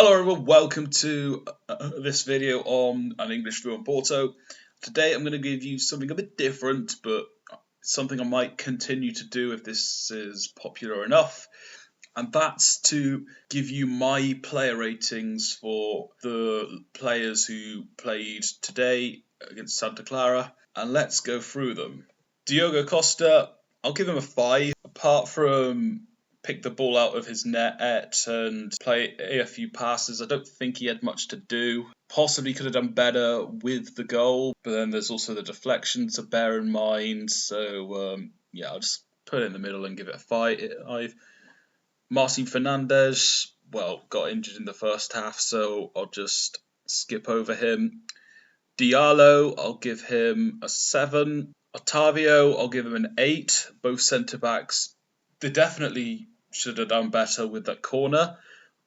Hello everyone, welcome to this video on an English through on Porto. Today I'm going to give you something a bit different, but something I might continue to do if this is popular enough. And that's to give you my player ratings for the players who played today against Santa Clara. And let's go through them. Diogo Costa, I'll give him a 5. Apart from pick the ball out of his net and play a few passes, I don't think he had much to do. Possibly could have done better with the goal, but then there's also the deflections to bear in mind. So yeah, I'll just put it in the middle and give it a 5. Martin Fernandes, well, got injured in the first half, so I'll just skip over him. Diallo, I'll give him a 7. Otavio, I'll give him an 8. Both centre-backs, they definitely should have done better with that corner,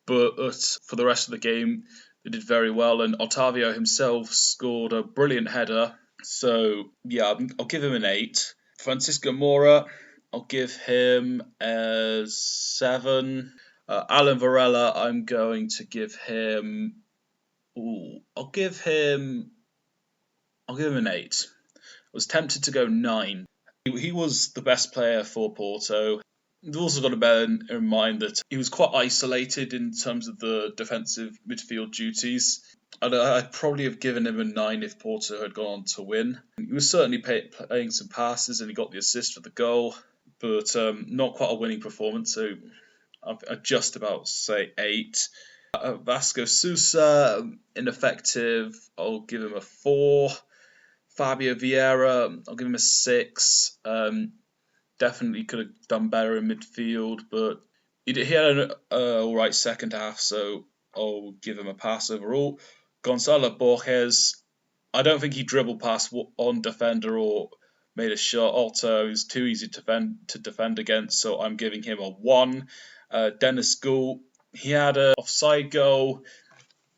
but for the rest of the game, they did very well, and Otavio himself scored a brilliant header, so yeah, I'll give him an 8. Francisco Moura, I'll give him a 7. Alan Varela, I'm going to give him... I'll give him an 8. I was tempted to go 9. He was the best player for Porto. You've also got to bear in mind that he was quite isolated in terms of the defensive midfield duties. I'd probably have given him a 9 if Porto had gone on to win. He was certainly playing some passes and he got the assist for the goal, but not quite a winning performance, so I'd just about say 8. Vasco Sousa, ineffective, I'll give him a 4. Fabio Vieira, I'll give him a 6. Definitely could have done better in midfield, but he had an alright second half, so I'll give him a pass overall. Gonzalo Borges, I don't think he dribbled past on defender or made a shot. Also, he was too easy to defend against, so I'm giving him a 1. Dennis Gould, he had an offside goal.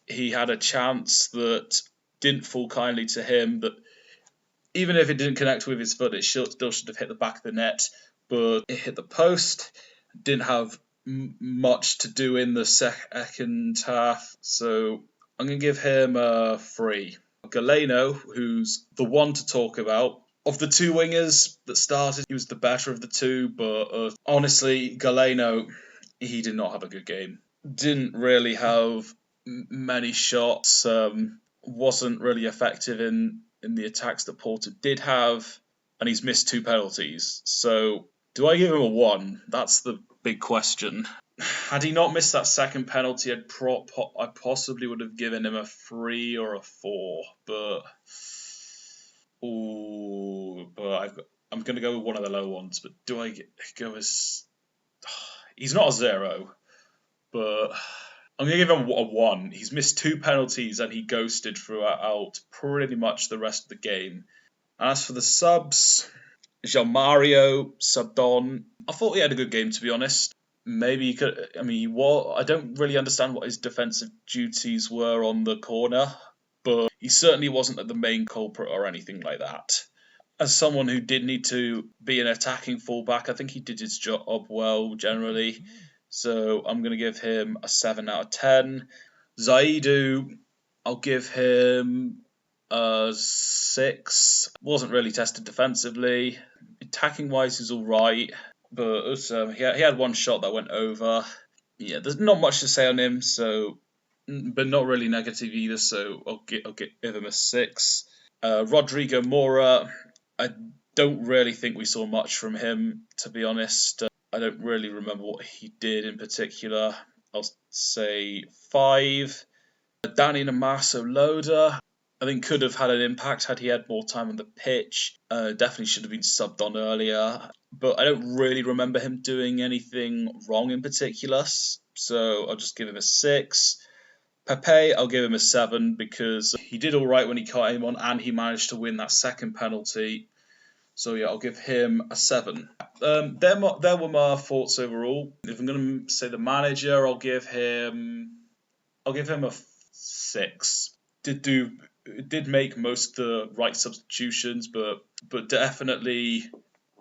He had a chance that didn't fall kindly to him, that even if it didn't connect with his foot, it still should have hit the back of the net, but it hit the post. Didn't have much to do in the second half, so I'm going to give him a 3. Galeno, who's the one to talk about. Of the two wingers that started, he was the better of the two, but honestly, Galeno, he did not have a good game. Didn't really have many shots, wasn't really effective in the attacks that Porto did have, and he's missed 2 penalties. So, do I give him a 1? That's the big question. Had he not missed that second penalty, I possibly would have given him a 3 or a 4. But I'm going to go with one of the low ones. But do I go as... He's not a 0, but I'm going to give him a 1. He's missed 2 penalties and he ghosted throughout pretty much the rest of the game. And as for the subs, Jean Mario subbed on. I thought he had a good game, to be honest. Maybe he could. I don't really understand what his defensive duties were on the corner, but he certainly wasn't the main culprit or anything like that. As someone who did need to be an attacking fullback, I think he did his job well generally. So I'm going to give him a 7 out of 10. Zaidu, I'll give him a 6. Wasn't really tested defensively. Attacking-wise, he's all right, but he had one shot that went over. Yeah, there's not much to say on him, but not really negative either, so I'll give him a 6. Rodrigo Moura, I don't really think we saw much from him, to be honest. I don't really remember what he did in particular. I'll say 5. Danny Namaso Loader, I think could have had an impact had he had more time on the pitch. Definitely should have been subbed on earlier. But I don't really remember him doing anything wrong in particular. So I'll just give him a 6. Pepe, I'll give him a 7 because he did all right when he came on and he managed to win that second penalty. So yeah, I'll give him a 7. There were my thoughts overall. If I'm going to say the manager, I'll give him a 6. Did make most of the right substitutions, but definitely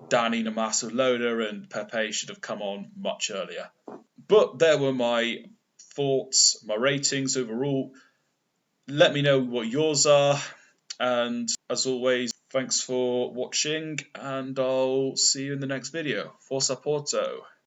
Danny Namaso Loader and Pepe should have come on much earlier. But there were my thoughts, my ratings overall. Let me know what yours are, and as always, thanks for watching, and I'll see you in the next video. Forza Porto!